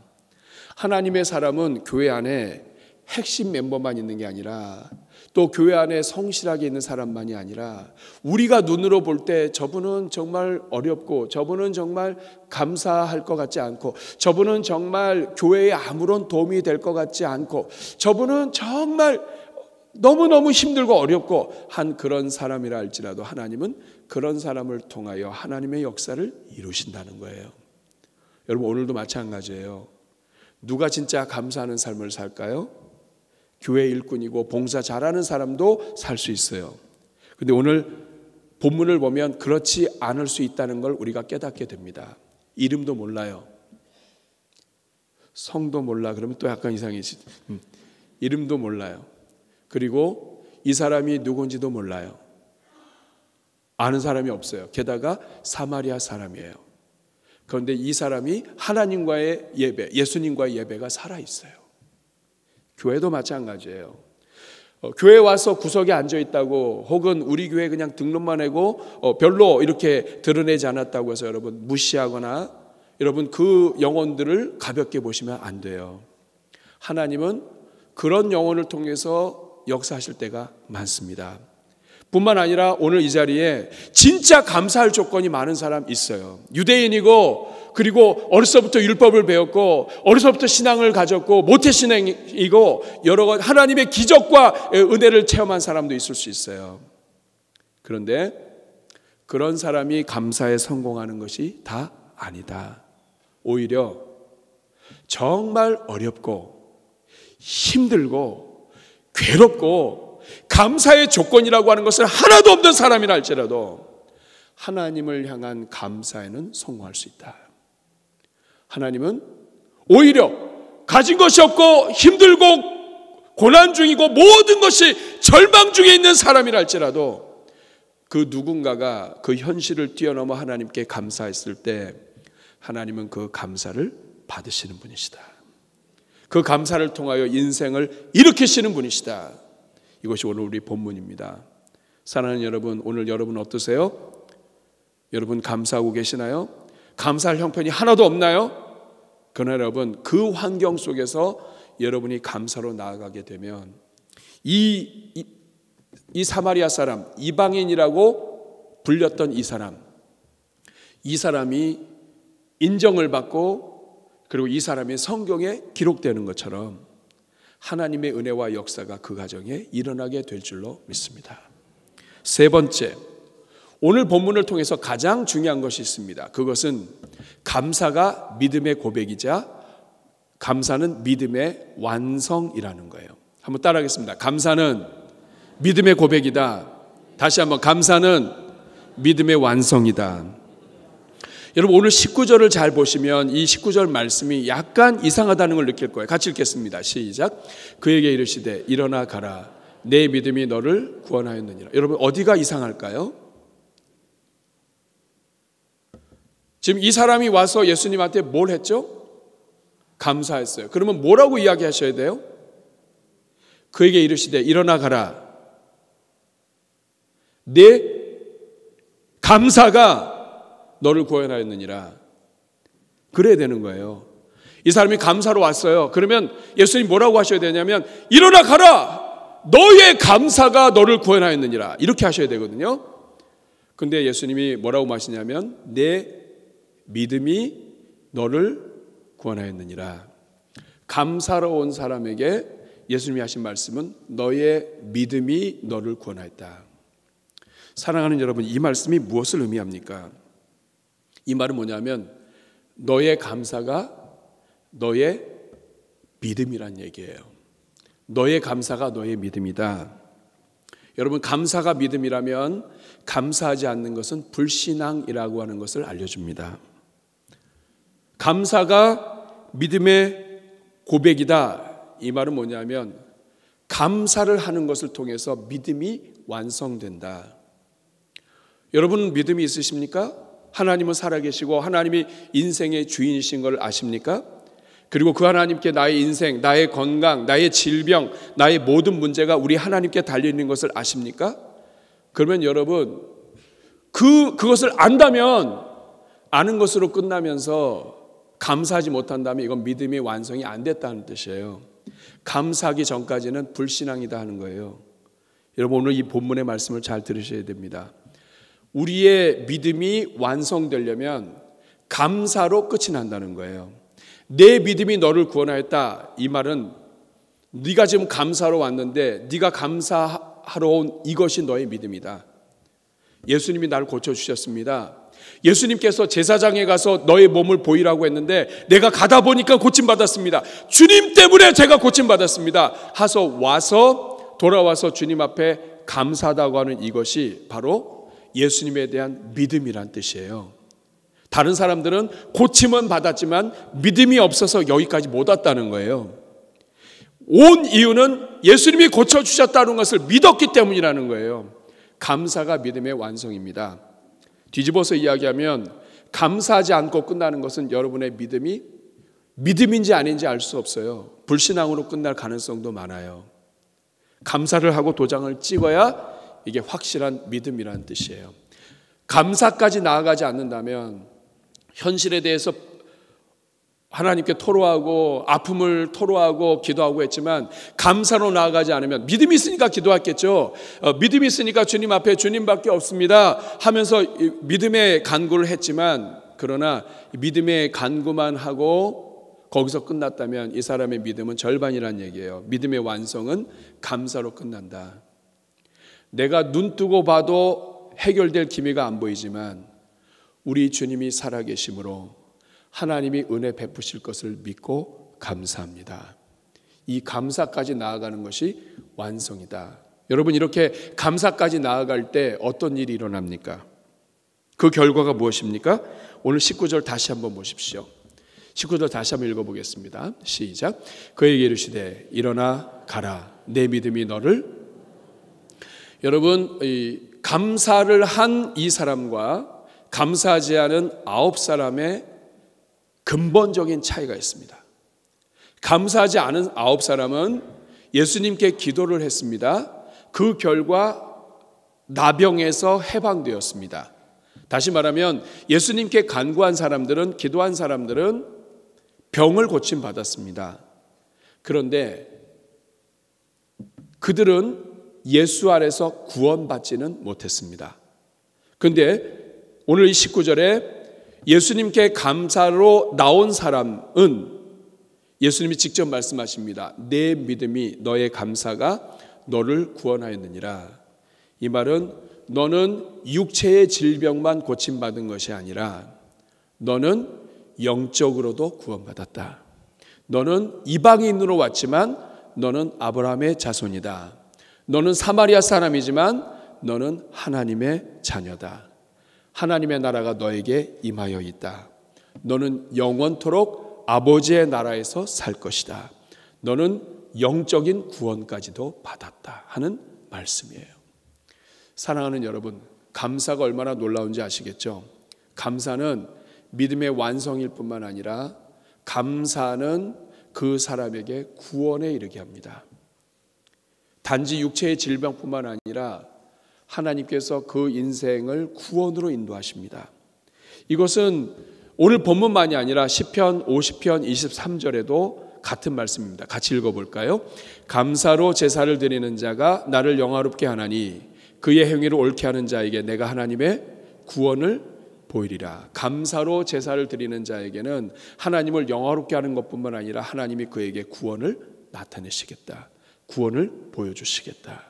하나님의 사람은 교회 안에 핵심 멤버만 있는 게 아니라, 또 교회 안에 성실하게 있는 사람만이 아니라, 우리가 눈으로 볼 때 저분은 정말 어렵고, 저분은 정말 감사할 것 같지 않고, 저분은 정말 교회에 아무런 도움이 될 것 같지 않고, 저분은 정말 너무너무 힘들고 어렵고 한 그런 사람이라 할지라도, 하나님은 그런 사람을 통하여 하나님의 역사를 이루신다는 거예요. 여러분, 오늘도 마찬가지예요. 누가 진짜 감사하는 삶을 살까요? 교회 일꾼이고 봉사 잘하는 사람도 살 수 있어요. 그런데 오늘 본문을 보면 그렇지 않을 수 있다는 걸 우리가 깨닫게 됩니다. 이름도 몰라요. 성도 몰라. 그러면 또 약간 이상해지. 이름도 몰라요. 그리고 이 사람이 누군지도 몰라요. 아는 사람이 없어요. 게다가 사마리아 사람이에요. 그런데 이 사람이 하나님과의 예배, 예수님과의 예배가 살아있어요. 교회도 마찬가지예요. 교회 와서 구석에 앉아있다고, 혹은 우리 교회 그냥 등록만 하고 별로 이렇게 드러내지 않았다고 해서 여러분 무시하거나, 여러분 그 영혼들을 가볍게 보시면 안 돼요. 하나님은 그런 영혼을 통해서 역사하실 때가 많습니다. 뿐만 아니라 오늘 이 자리에 진짜 감사할 조건이 많은 사람 있어요. 유대인이고, 그리고 어려서부터 율법을 배웠고, 어려서부터 신앙을 가졌고, 모태신앙이고, 여러 가지 하나님의 기적과 은혜를 체험한 사람도 있을 수 있어요. 그런데 그런 사람이 감사에 성공하는 것이 다 아니다. 오히려 정말 어렵고 힘들고 괴롭고 감사의 조건이라고 하는 것을 하나도 없는 사람이라 할지라도 하나님을 향한 감사에는 성공할 수 있다. 하나님은 오히려 가진 것이 없고 힘들고 고난 중이고 모든 것이 절망 중에 있는 사람이라 할지라도 그 누군가가 그 현실을 뛰어넘어 하나님께 감사했을 때 하나님은 그 감사를 받으시는 분이시다. 그 감사를 통하여 인생을 일으키시는 분이시다. 이것이 오늘 우리 본문입니다. 사랑하는 여러분, 오늘 여러분 어떠세요? 여러분 감사하고 계시나요? 감사할 형편이 하나도 없나요? 그러나 여러분, 그 환경 속에서 여러분이 감사로 나아가게 되면 이 사마리아 사람, 이방인이라고 불렸던 이 사람이 인정을 받고 그리고 이 사람이 성경에 기록되는 것처럼 하나님의 은혜와 역사가 그 가정에 일어나게 될 줄로 믿습니다. 세 번째, 오늘 본문을 통해서 가장 중요한 것이 있습니다. 그것은 감사가 믿음의 고백이자 감사는 믿음의 완성이라는 거예요. 한번 따라하겠습니다. 감사는 믿음의 고백이다. 다시 한번, 감사는 믿음의 완성이다. 여러분, 오늘 19절을 잘 보시면 이 19절 말씀이 약간 이상하다는 걸 느낄 거예요. 같이 읽겠습니다. 시작. 그에게 이르시되 일어나 가라. 내 믿음이 너를 구원하였느니라. 여러분, 어디가 이상할까요? 지금 이 사람이 와서 예수님한테 뭘 했죠? 감사했어요. 그러면 뭐라고 이야기하셔야 돼요? 그에게 이르시되 일어나 가라. 내 감사가 너를 구원하였느니라. 그래야 되는 거예요. 이 사람이 감사로 왔어요. 그러면 예수님 뭐라고 하셔야 되냐면 일어나 가라. 너의 감사가 너를 구원하였느니라. 이렇게 하셔야 되거든요. 근데 예수님이 뭐라고 말씀하시냐면 내 믿음이 너를 구원하였느니라. 감사로 온 사람에게 예수님이 하신 말씀은 너의 믿음이 너를 구원하였다. 사랑하는 여러분, 이 말씀이 무엇을 의미합니까? 이 말은 뭐냐면 너의 감사가 너의 믿음이란 얘기예요. 너의 감사가 너의 믿음이다. 여러분, 감사가 믿음이라면 감사하지 않는 것은 불신앙이라고 하는 것을 알려줍니다. 감사가 믿음의 고백이다. 이 말은 뭐냐면 감사를 하는 것을 통해서 믿음이 완성된다. 여러분 믿음이 있으십니까? 하나님은 살아계시고 하나님이 인생의 주인이신 걸 아십니까? 그리고 그 하나님께 나의 인생, 나의 건강, 나의 질병, 나의 모든 문제가 우리 하나님께 달려있는 것을 아십니까? 그러면 여러분 그것을 안다면 아는 것으로 끝나면서 감사하지 못한다면 이건 믿음이 완성이 안 됐다는 뜻이에요. 감사하기 전까지는 불신앙이다 하는 거예요. 여러분 오늘 이 본문의 말씀을 잘 들으셔야 됩니다. 우리의 믿음이 완성되려면 감사로 끝이 난다는 거예요. 내 믿음이 너를 구원하였다. 이 말은 네가 지금 감사로 왔는데 네가 감사하러 온 이것이 너의 믿음이다. 예수님이 나를 고쳐주셨습니다. 예수님께서 제사장에 가서 너의 몸을 보이라고 했는데 내가 가다 보니까 고침받았습니다. 주님 때문에 제가 고침받았습니다. 와서 돌아와서 주님 앞에 감사하다고 하는 이것이 바로 예수님에 대한 믿음이란 뜻이에요. 다른 사람들은 고침은 받았지만 믿음이 없어서 여기까지 못 왔다는 거예요. 온 이유는 예수님이 고쳐주셨다는 것을 믿었기 때문이라는 거예요. 감사가 믿음의 완성입니다. 뒤집어서 이야기하면 감사하지 않고 끝나는 것은 여러분의 믿음이 믿음인지 아닌지 알 수 없어요. 불신앙으로 끝날 가능성도 많아요. 감사를 하고 도장을 찍어야 이게 확실한 믿음이라는 뜻이에요. 감사까지 나아가지 않는다면 현실에 대해서 하나님께 토로하고 아픔을 토로하고 기도하고 했지만 감사로 나아가지 않으면 믿음이 있으니까 기도했겠죠. 믿음이 있으니까 주님 앞에 주님밖에 없습니다 하면서 믿음의 간구를 했지만 그러나 믿음의 간구만 하고 거기서 끝났다면 이 사람의 믿음은 절반이란 얘기예요. 믿음의 완성은 감사로 끝난다. 내가 눈 뜨고 봐도 해결될 기미가 안 보이지만 우리 주님이 살아계심으로 하나님이 은혜 베푸실 것을 믿고 감사합니다. 이 감사까지 나아가는 것이 완성이다. 여러분 이렇게 감사까지 나아갈 때 어떤 일이 일어납니까? 그 결과가 무엇입니까? 오늘 19절 다시 한번 보십시오. 19절 다시 한번 읽어보겠습니다. 시작. 그에게 이르시되 일어나 가라. 내 믿음이 너를. 여러분 감사를 한 이 사람과 감사하지 않은 9사람의 근본적인 차이가 있습니다. 감사하지 않은 9사람은 예수님께 기도를 했습니다. 그 결과 나병에서 해방되었습니다. 다시 말하면 예수님께 간구한 사람들은, 기도한 사람들은 병을 고침받았습니다. 그런데 그들은 예수 아래서 구원받지는 못했습니다. 그런데 오늘 이 19절에 예수님께 감사로 나온 사람은 예수님이 직접 말씀하십니다. 내 믿음이, 너의 감사가 너를 구원하였느니라. 이 말은 너는 육체의 질병만 고침받은 것이 아니라 너는 영적으로도 구원받았다. 너는 이방인으로 왔지만 너는 아브라함의 자손이다. 너는 사마리아 사람이지만 너는 하나님의 자녀다. 하나님의 나라가 너에게 임하여 있다. 너는 영원토록 아버지의 나라에서 살 것이다. 너는 영적인 구원까지도 받았다 하는 말씀이에요. 사랑하는 여러분, 감사가 얼마나 놀라운지 아시겠죠? 감사는 믿음의 완성일 뿐만 아니라 감사는 그 사람에게 구원에 이르게 합니다. 단지 육체의 질병뿐만 아니라 하나님께서 그 인생을 구원으로 인도하십니다. 이것은 오늘 본문만이 아니라 시편 50편 23절에도 같은 말씀입니다. 같이 읽어볼까요? 감사로 제사를 드리는 자가 나를 영화롭게 하나니 그의 행위를 옳게 하는 자에게 내가 하나님의 구원을 보이리라. 감사로 제사를 드리는 자에게는 하나님을 영화롭게 하는 것뿐만 아니라 하나님이 그에게 구원을 나타내시겠다. 구원을 보여주시겠다.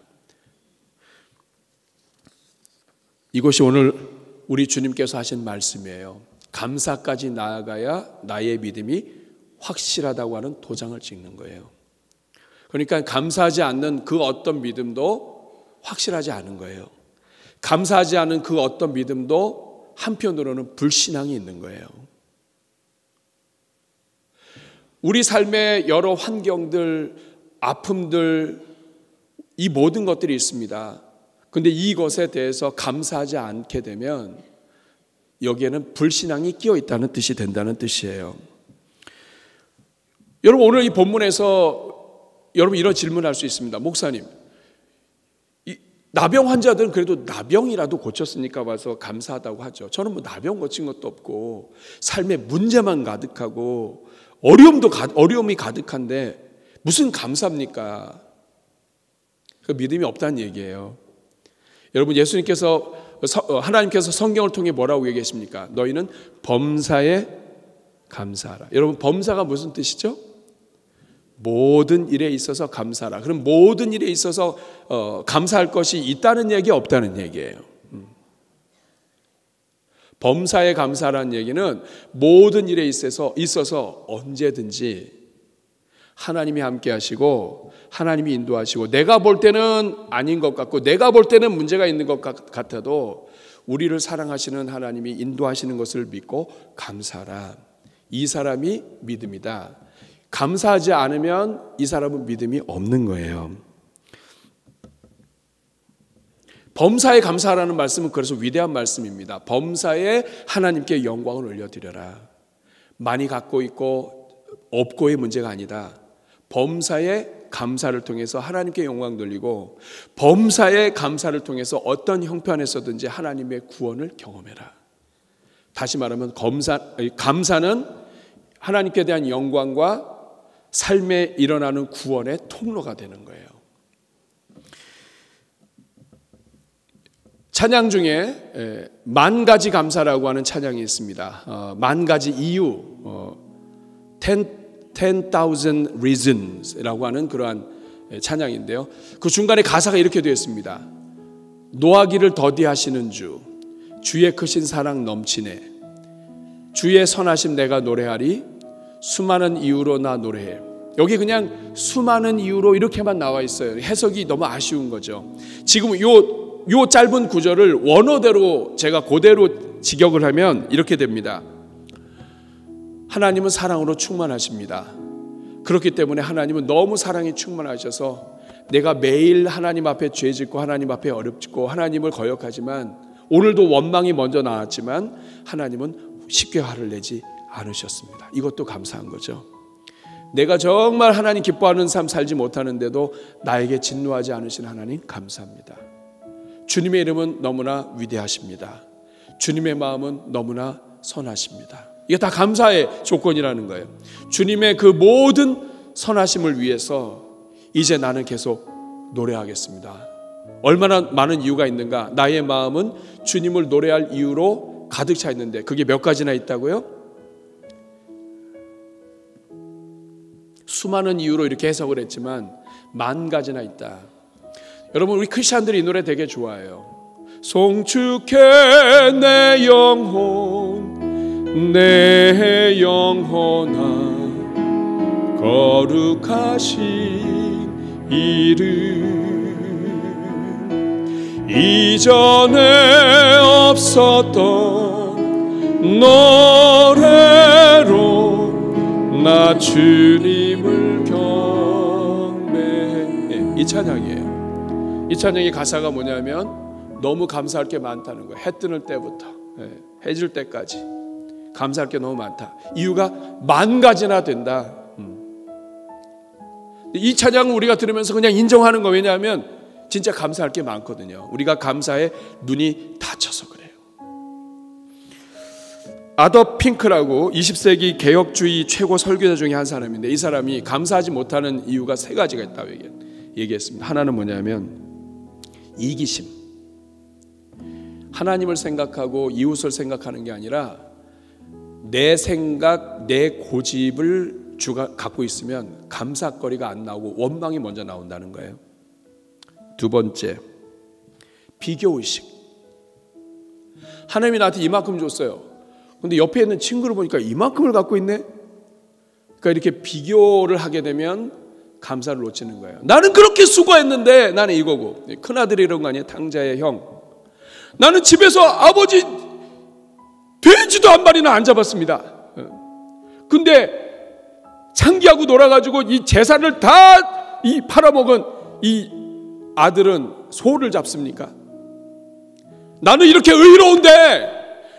이것이 오늘 우리 주님께서 하신 말씀이에요. 감사까지 나아가야 나의 믿음이 확실하다고 하는 도장을 찍는 거예요. 그러니까 감사하지 않는 그 어떤 믿음도 확실하지 않은 거예요. 감사하지 않은 그 어떤 믿음도 한편으로는 불신앙이 있는 거예요. 우리 삶의 여러 환경들, 아픔들, 이 모든 것들이 있습니다. 그런데 이것에 대해서 감사하지 않게 되면 여기에는 불신앙이 끼어 있다는 뜻이 된다는 뜻이에요. 여러분, 오늘 이 본문에서 여러분 이런 질문을 할 수 있습니다. 목사님, 이 나병 환자들은 그래도 나병이라도 고쳤으니까 와서 감사하다고 하죠. 저는 뭐 나병 고친 것도 없고 삶에 문제만 가득하고 어려움이 가득한데 무슨 감사합니까? 그 믿음이 없다는 얘기예요. 여러분, 하나님께서 성경을 통해 뭐라고 얘기하십니까? 너희는 범사에 감사하라. 여러분, 범사가 무슨 뜻이죠? 모든 일에 있어서 감사하라. 그럼 모든 일에 있어서 감사할 것이 있다는 얘기, 없다는 얘기예요. 범사에 감사라는 얘기는 모든 일에 있어서 언제든지 하나님이 함께 하시고 하나님이 인도하시고 내가 볼 때는 아닌 것 같고 내가 볼 때는 문제가 있는 것 같아도 우리를 사랑하시는 하나님이 인도하시는 것을 믿고 감사하라. 이 사람이 믿음이다. 감사하지 않으면 이 사람은 믿음이 없는 거예요. 범사에 감사하라는 말씀은 그래서 위대한 말씀입니다. 범사에 하나님께 영광을 올려드려라. 많이 갖고 있고 없고의 문제가 아니다. 범사에 감사를 통해서 하나님께 영광 돌리고 범사에 감사를 통해서 어떤 형편에서든지 하나님의 구원을 경험해라. 다시 말하면 감사는 하나님께 대한 영광과 삶에 일어나는 구원의 통로가 되는 거예요. 찬양 중에 만 가지 감사라고 하는 찬양이 있습니다. 만 가지 이유, 10,000 reasons라고 하는 그러한 찬양인데요. 그 중간에 가사가 이렇게 되어 있습니다. 노하기를 더디하시는 주, 주의 크신 사랑 넘치네. 주의 선하심 내가 노래하리. 수많은 이유로 나 노래해. 여기 그냥 수많은 이유로 이렇게만 나와 있어요. 해석이 너무 아쉬운 거죠. 지금 요 짧은 구절을 원어대로 제가 그대로 직역을 하면 이렇게 됩니다. 하나님은 사랑으로 충만하십니다. 그렇기 때문에 하나님은 너무 사랑이 충만하셔서 내가 매일 하나님 앞에 죄 짓고 하나님 앞에 어렵고 하나님을 거역하지만 오늘도 원망이 먼저 나왔지만 하나님은 쉽게 화를 내지 않으셨습니다. 이것도 감사한 거죠. 내가 정말 하나님 기뻐하는 삶 살지 못하는데도 나에게 진노하지 않으신 하나님 감사합니다. 주님의 이름은 너무나 위대하십니다. 주님의 마음은 너무나 선하십니다. 이게 다 감사의 조건이라는 거예요. 주님의 그 모든 선하심을 위해서 이제 나는 계속 노래하겠습니다. 얼마나 많은 이유가 있는가? 나의 마음은 주님을 노래할 이유로 가득 차 있는데 그게 몇 가지나 있다고요? 수많은 이유로 이렇게 해석을 했지만 10,000가지나 있다. 여러분, 우리 크리스찬들이 이 노래 되게 좋아해요. 송축해 내 영혼 내 영혼아 거룩하신 이름 이전에 없었던 노래로 나 주님을 경배해. 이 찬양이에요. 이 찬양의 가사가 뭐냐면 너무 감사할 게 많다는 거예요. 해 뜨는 때부터 해 질 때까지 감사할 게 너무 많다. 이유가 10,000가지나 된다. 이 찬양을 우리가 들으면서 그냥 인정하는 거. 왜냐하면 진짜 감사할 게 많거든요. 우리가 감사에 눈이 닫혀서 그래요. 아더 핑크라고 20세기 개혁주의 최고 설교자 중에 한 사람인데 이 사람이 감사하지 못하는 이유가 3가지가 있다고 얘기했습니다. 하나는 뭐냐면 이기심. 하나님을 생각하고 이웃을 생각하는 게 아니라 내 생각, 내 고집을 주가 갖고 있으면 감사거리가 안 나오고 원망이 먼저 나온다는 거예요. 2번째, 비교의식. 하나님이 나한테 이만큼 줬어요. 근데 옆에 있는 친구를 보니까 이만큼을 갖고 있네. 그러니까 이렇게 비교를 하게 되면 감사를 놓치는 거예요. 나는 그렇게 수고했는데 나는 이거고. 큰아들이 이런 거 아니에요? 탕자의 형. 나는 집에서 아버지 돼지도 한 마리나 안 잡았습니다. 근데 창기하고 놀아가지고 이 재산을 다 이 팔아먹은 이 아들은 소를 잡습니까? 나는 이렇게 의로운데,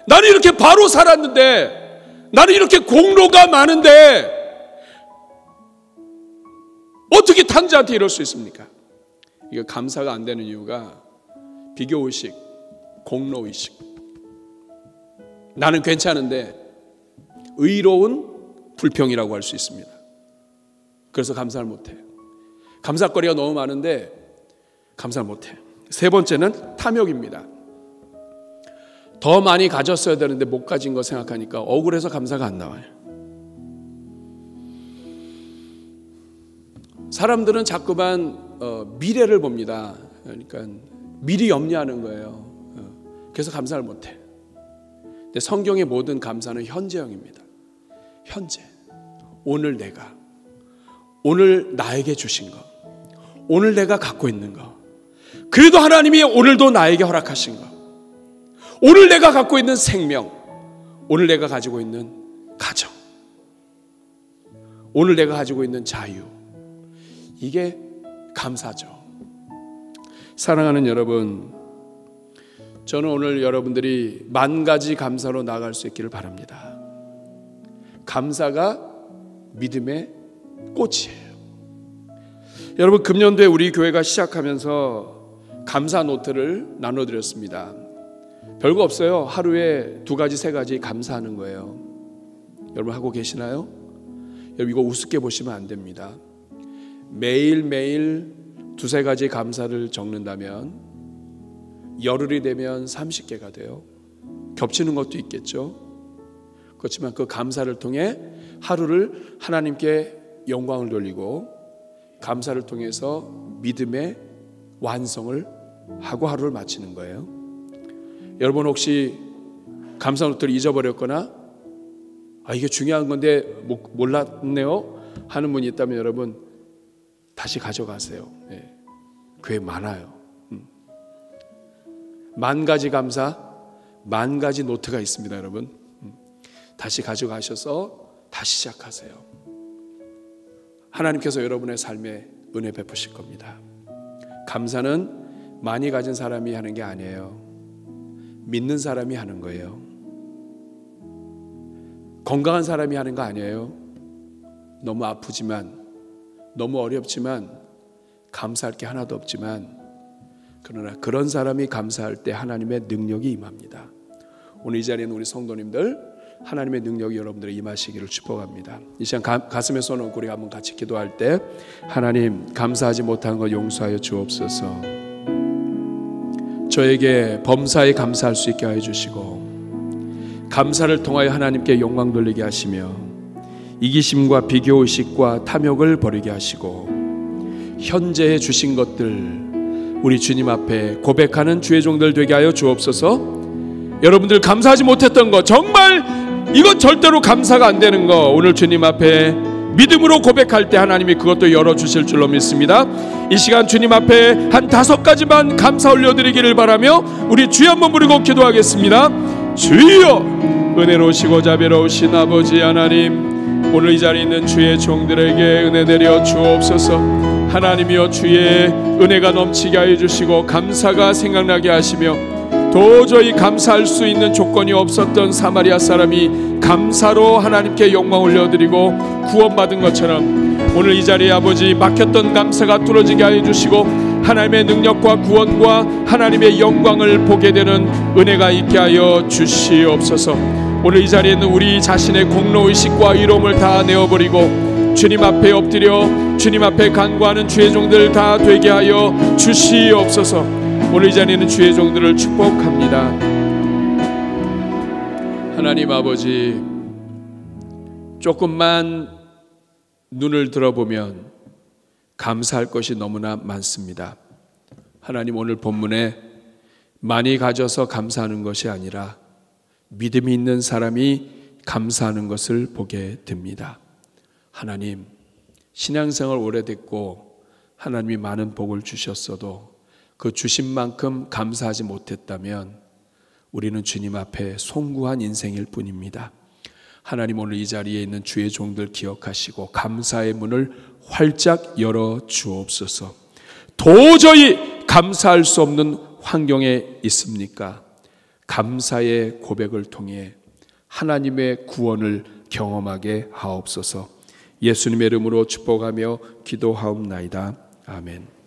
나는 이렇게 바로 살았는데, 나는 이렇게 공로가 많은데 어떻게 탕자한테 이럴 수 있습니까? 이거 감사가 안 되는 이유가 비교의식, 공로의식. 나는 괜찮은데 의로운 불평이라고 할 수 있습니다. 그래서 감사를 못해요. 감사거리가 너무 많은데 감사를 못해요. 3번째는 탐욕입니다. 더 많이 가졌어야 되는데 못 가진 거 생각하니까 억울해서 감사가 안 나와요. 사람들은 자꾸만 미래를 봅니다. 그러니까 미리 염려하는 거예요. 그래서 감사를 못해. 근데 성경의 모든 감사는 현재형입니다. 현재, 오늘 내가, 오늘 나에게 주신 것, 오늘 내가 갖고 있는 것, 그래도 하나님이 오늘도 나에게 허락하신 것, 오늘 내가 갖고 있는 생명, 오늘 내가 가지고 있는 가정, 오늘 내가 가지고 있는 자유, 이게 감사죠. 사랑하는 여러분, 저는 오늘 여러분들이 10,000가지 감사로 나아갈 수 있기를 바랍니다. 감사가 믿음의 꽃이에요. 여러분, 금년도에 우리 교회가 시작하면서 감사 노트를 나눠드렸습니다. 별거 없어요. 하루에 2가지 3가지 감사하는 거예요. 여러분 하고 계시나요? 여러분 이거 우습게 보시면 안 됩니다. 매일매일 2-3가지 감사를 적는다면 열흘이 되면 30개가 돼요. 겹치는 것도 있겠죠. 그렇지만 그 감사를 통해 하루를 하나님께 영광을 돌리고 감사를 통해서 믿음의 완성을 하고 하루를 마치는 거예요. 여러분 혹시 감사 노트를 잊어버렸거나 이게 중요한 건데 몰랐네요 하는 분이 있다면 여러분 다시 가져가세요. 네. 교회 많아요. 10,000가지 감사, 10,000가지 노트가 있습니다. 여러분 다시 가져가셔서 다시 시작하세요. 하나님께서 여러분의 삶에 은혜 베푸실 겁니다. 감사는 많이 가진 사람이 하는 게 아니에요. 믿는 사람이 하는 거예요. 건강한 사람이 하는 거 아니에요. 너무 아프지만, 너무 어렵지만, 감사할 게 하나도 없지만, 그러나 그런 사람이 감사할 때 하나님의 능력이 임합니다. 오늘 이 자리에 있는 우리 성도님들, 하나님의 능력이 여러분들의 임하시기를 축복합니다. 이 시간 가슴에 손 얹고 우리 한번 같이 기도할 때, 하나님 감사하지 못한 것 용서하여 주옵소서. 저에게 범사에 감사할 수 있게 하여 주시고, 감사를 통하여 하나님께 영광 돌리게 하시며, 이기심과 비교의식과 탐욕을 버리게 하시고, 현재에 주신 것들 우리 주님 앞에 고백하는 주의 종들 되게 하여 주옵소서. 여러분들 감사하지 못했던 것, 정말 이건 절대로 감사가 안 되는 거, 오늘 주님 앞에 믿음으로 고백할 때 하나님이 그것도 열어주실 줄로 믿습니다. 이 시간 주님 앞에 한 5가지만 감사 올려드리기를 바라며 우리 주여 한번 부르고 기도하겠습니다. 주여, 은혜로우시고 자비로우신 아버지 하나님, 오늘 이 자리에 있는 주의 종들에게 은혜 내려 주옵소서. 하나님이여, 주의 은혜가 넘치게 하여 주시고 감사가 생각나게 하시며, 도저히 감사할 수 있는 조건이 없었던 사마리아 사람이 감사로 하나님께 영광 올려드리고 구원받은 것처럼, 오늘 이 자리에 아버지 막혔던 감사가 뚫어지게 하여 주시고 하나님의 능력과 구원과 하나님의 영광을 보게 되는 은혜가 있게 하여 주시옵소서. 오늘 이 자리에 있는 우리 자신의 공로의식과 의로움을 다 내어버리고 주님 앞에 엎드려 주님 앞에 간구하는 주의 종들 다 되게 하여 주시옵소서. 오늘 이 자리에 있는 주의 종들을 축복합니다. 하나님 아버지, 조금만 눈을 들어보면 감사할 것이 너무나 많습니다. 하나님, 오늘 본문에 많이 가져서 감사하는 것이 아니라 믿음이 있는 사람이 감사하는 것을 보게 됩니다. 하나님, 신앙생활 오래됐고 하나님이 많은 복을 주셨어도 그 주신 만큼 감사하지 못했다면 우리는 주님 앞에 송구한 인생일 뿐입니다. 하나님, 오늘 이 자리에 있는 주의 종들 기억하시고 감사의 문을 활짝 열어 주옵소서. 도저히 감사할 수 없는 환경에 있습니까? 감사의 고백을 통해 하나님의 구원을 경험하게 하옵소서. 예수님의 이름으로 축복하며 기도하옵나이다. 아멘.